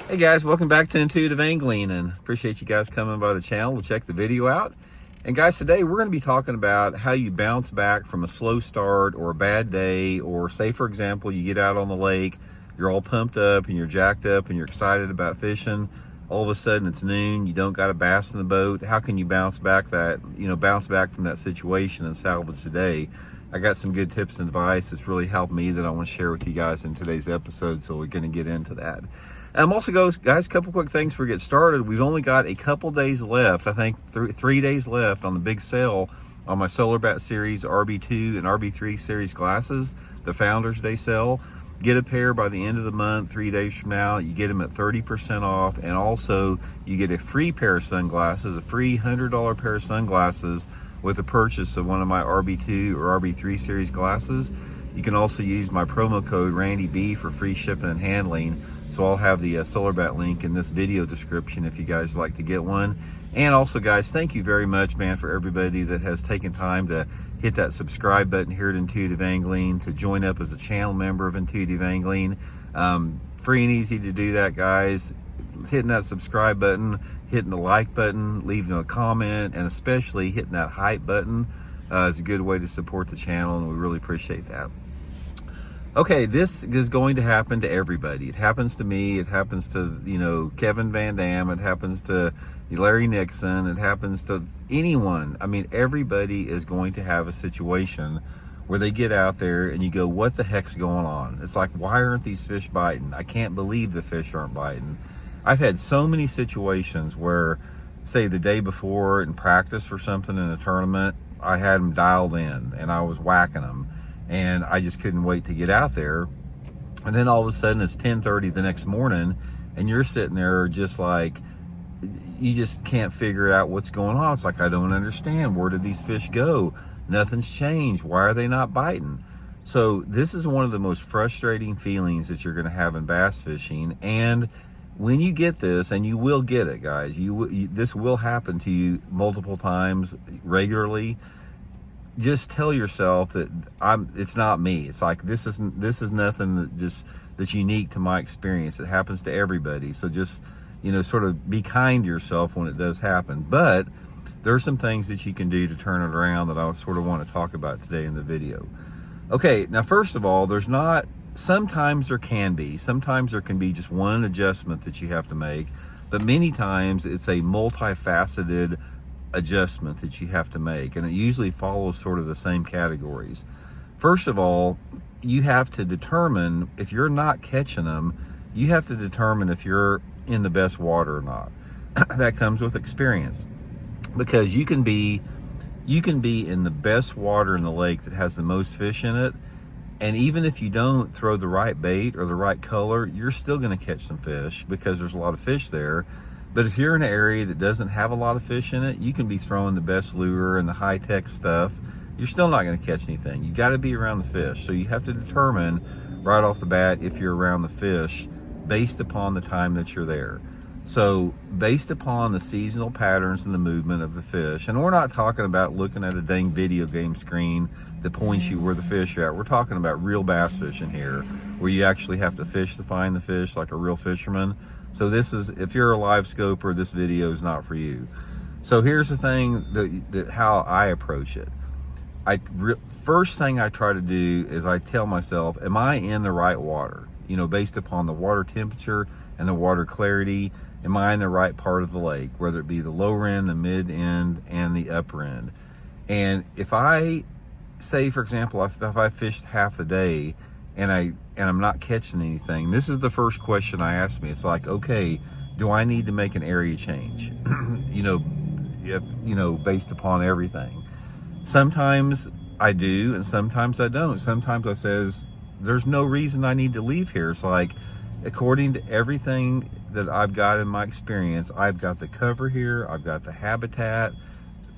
Hey guys, welcome back to Intuitive Angling, and appreciate you guys coming by the channel to check the video out. And guys, today we're going to be talking about how you bounce back from a slow start or a bad day, or say for example you get out on the lake, you're all pumped up and you're jacked up and you're excited about fishing. All of a sudden it's noon, you don't got a bass in the boat. How can you bounce back from that situation and salvage the day? I got some good tips and advice that's really helped me that I want to share with you guys in today's episode, so we're going to get into that. Also, guys, a couple quick things before we get started. We've only got a couple days left, I think 3 days left on the big sale on my Solar Bat Series RB2 and RB3 series glasses, the Founders Day sale. Get a pair by the end of the month, 3 days from now. You get them at 30% off, and also you get a free pair of sunglasses, a free $100 pair of sunglasses with a purchase of one of my RB2 or RB3 series glasses. You can also use my promo code RandyB for free shipping and handling. So I'll have the Solar Bat link in this video description if you guys like to get one. And also, guys, thank you very much, man, for everybody that has taken time to hit that subscribe button here at Intuitive Angling, to join up as a channel member of Intuitive Angling. Free and easy to do that, guys. Hitting that subscribe button, hitting the like button, leaving a comment, and especially hitting that hype button is a good way to support the channel, and we really appreciate that. Okay, this is going to happen to everybody. It happens to me. It happens to, Kevin Van Dam. It happens to Larry Nixon. It happens to anyone. I mean, everybody is going to have a situation where they get out there and you go, what the heck's going on? It's like, why aren't these fish biting? I can't believe the fish aren't biting. I've had so many situations where, say, the day before in practice for something in a tournament, I had them dialed in and I was whacking them. And I just couldn't wait to get out there. And then all of a sudden it's 10:30 the next morning and you're sitting there just like, you just can't figure out what's going on. It's like, I don't understand. Where did these fish go? Nothing's changed. Why are they not biting? So this is one of the most frustrating feelings that you're going to have in bass fishing. And when you get this, and you will get it, guys, this will happen to you multiple times regularly. Just tell yourself that it's not me. It's like, this is nothing that's unique to my experience. It happens to everybody. So just, sort of be kind to yourself when it does happen. But there are some things that you can do to turn it around that I sort of want to talk about today in the video. Okay, now first of all, sometimes there can be just one adjustment that you have to make, but many times it's a multifaceted adjustment that you have to make, and it usually follows sort of the same categories. First of all, you have to determine, if you're not catching them, you have to determine if you're in the best water or not. That comes with experience, because you can be in the best water in the lake that has the most fish in it, and even if you don't throw the right bait or the right color, you're still going to catch some fish because there's a lot of fish there. But if you're in an area that doesn't have a lot of fish in it, you can be throwing the best lure and the high-tech stuff. You're still not going to catch anything. You got to be around the fish. So you have to determine right off the bat if you're around the fish based upon the time that you're there. So based upon the seasonal patterns and the movement of the fish, and we're not talking about looking at a dang video game screen that points you where the fish are at. We're talking about real bass fishing here, where you actually have to fish to find the fish like a real fisherman. So if you're a live scoper, this video is not for you. So here's the thing that how I approach it. First thing I try to do is I tell myself, am I in the right water? Based upon the water temperature and the water clarity, am I in the right part of the lake, whether it be the lower end, the mid end, and the upper end? And if I say, for example, if I fished half the day and I'm not catching anything, this is the first question I ask me. It's like, okay, do I need to make an area change? Based upon everything. Sometimes I do, and sometimes I don't. Sometimes I says, there's no reason I need to leave here. It's like, according to everything that I've got in my experience, I've got the cover here, I've got the habitat.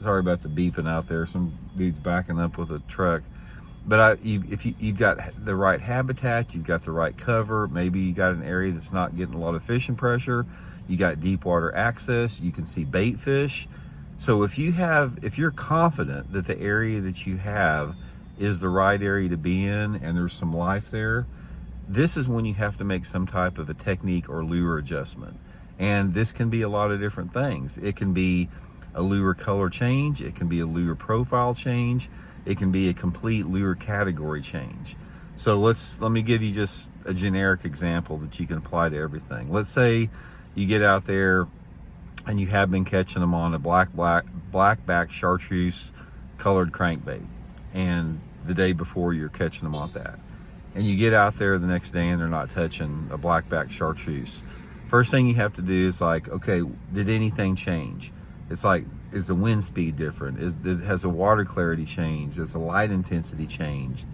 Sorry about the beeping out there. Some dude's backing up with a truck. But if you've got the right habitat, you've got the right cover, maybe you got an area that's not getting a lot of fishing pressure, you got deep water access, you can see bait fish. So if you're confident that the area that you have is the right area to be in and there's some life there, this is when you have to make some type of a technique or lure adjustment. And this can be a lot of different things. It can be a lure color change. It can be a lure profile change. It can be a complete lure category change. So let me give you just a generic example that you can apply to everything. Let's say you get out there and you have been catching them on a blackback chartreuse colored crankbait, and the day before you're catching them off that. And you get out there the next day and they're not touching a blackback chartreuse. First thing you have to do is like, okay, did anything change? It's like, is the wind speed different? Has the water clarity changed? Has the light intensity changed?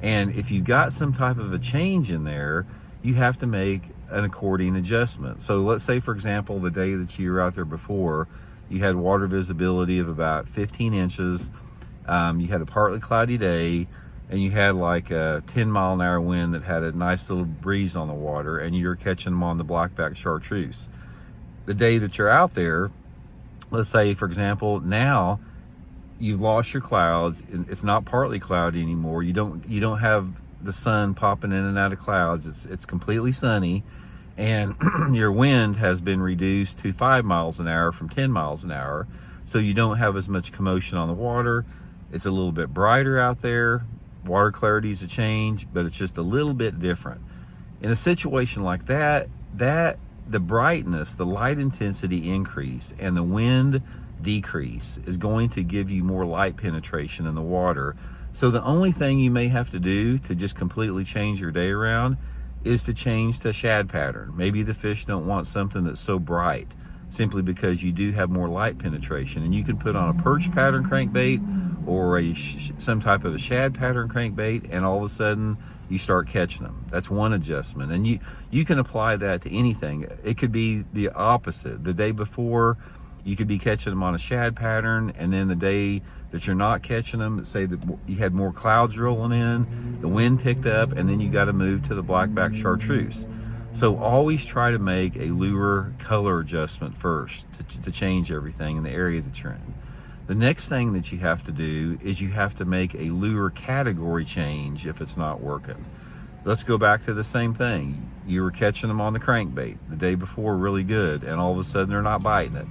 And if you've got some type of a change in there, you have to make an according adjustment. So let's say, for example, the day that you were out there before, you had water visibility of about 15 inches. You had a partly cloudy day, and you had like a 10-mile-an-hour wind that had a nice little breeze on the water, and you're catching them on the blackback chartreuse. The day that you're out there, let's say, for example, now you've lost your clouds. It's not partly cloudy anymore. You don't have the sun popping in and out of clouds. It's completely sunny, and your wind has been reduced to 5 miles an hour from 10 miles an hour. So you don't have as much commotion on the water. It's a little bit brighter out there. Water clarity is a change, but it's just a little bit different. In a situation like that, the brightness, the light intensity increase, and the wind decrease is going to give you more light penetration in the water. So the only thing you may have to do to just completely change your day around is to change to shad pattern. Maybe the fish don't want something that's so bright, simply because you do have more light penetration, and you can put on a perch pattern crankbait or some type of a shad pattern crankbait, and all of a sudden you start catching them. That's one adjustment, and you can apply that to anything. It could be the opposite. The day before, you could be catching them on a shad pattern, and then the day that you're not catching them, say that you had more clouds rolling in, the wind picked up, and then you got to move to the blackback chartreuse. So always try to make a lure color adjustment first to change everything in the area that you're in. The next thing that you have to do is you have to make a lure category change if it's not working. Let's go back to the same thing. You were catching them on the crankbait the day before really good, and all of a sudden they're not biting it.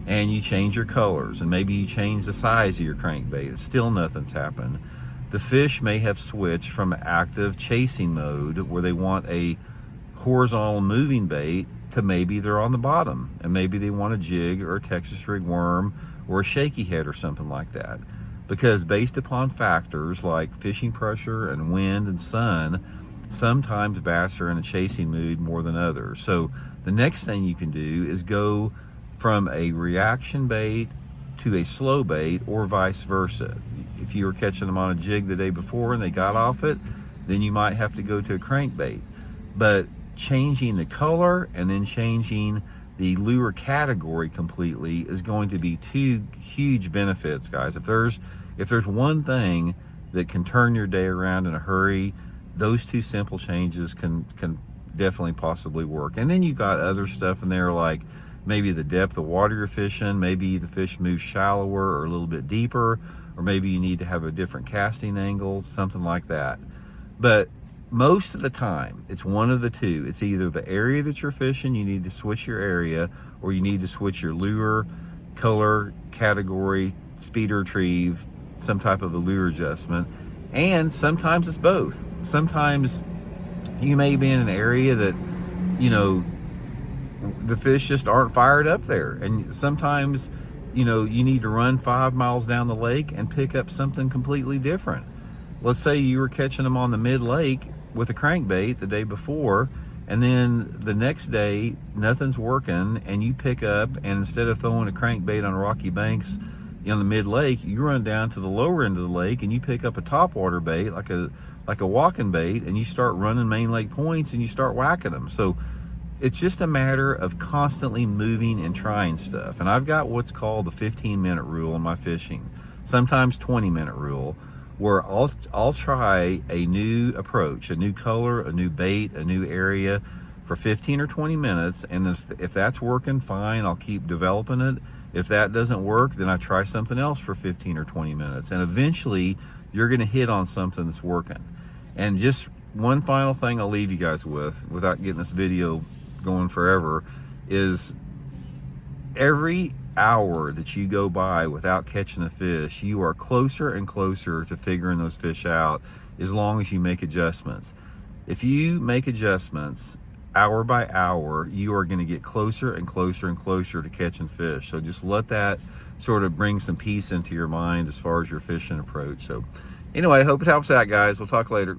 And you change your colors, and maybe you change the size of your crankbait. Still nothing's happened. The fish may have switched from active chasing mode, where they want a horizontal moving bait, to maybe they're on the bottom, and maybe they want a jig or a Texas rig worm or a shaky head or something like that. Because based upon factors like fishing pressure and wind and sun, sometimes bass are in a chasing mood more than others. So the next thing you can do is go from a reaction bait to a slow bait, or vice versa. If you were catching them on a jig the day before and they got off it, then you might have to go to a crankbait. But changing the color and then changing the lure category completely is going to be two huge benefits, guys. If there's one thing that can turn your day around in a hurry, those two simple changes can definitely possibly work. And then you've got other stuff in there, like maybe the depth of water you're fishing, maybe the fish moves shallower or a little bit deeper, or maybe you need to have a different casting angle, something like that. But most of the time, it's one of the two. It's either the area that you're fishing, you need to switch your area, or you need to switch your lure, color, category, speed to retrieve, some type of a lure adjustment. And sometimes it's both. Sometimes you may be in an area that, the fish just aren't fired up there. And sometimes, you need to run 5 miles down the lake and pick up something completely different. Let's say you were catching them on the mid-lake with a crankbait the day before, and then the next day nothing's working, and you pick up, and instead of throwing a crankbait on rocky banks on the mid-lake, you run down to the lower end of the lake and you pick up a topwater bait, like a walking bait, and you start running main lake points and you start whacking them. So it's just a matter of constantly moving and trying stuff. And I've got what's called the 15-minute rule in my fishing, sometimes 20-minute rule, where I'll try a new approach, a new color, a new bait, a new area for 15 or 20 minutes. And if that's working, fine, I'll keep developing it. If that doesn't work, then I try something else for 15 or 20 minutes. And eventually, you're going to hit on something that's working. And just one final thing I'll leave you guys with, without getting this video going forever, is every hour that you go by without catching a fish, you are closer and closer to figuring those fish out, as long as you make adjustments. If you make adjustments hour by hour, you are going to get closer and closer and closer to catching fish. So just let that sort of bring some peace into your mind as far as your fishing approach. So anyway, I hope it helps out, guys. We'll talk later.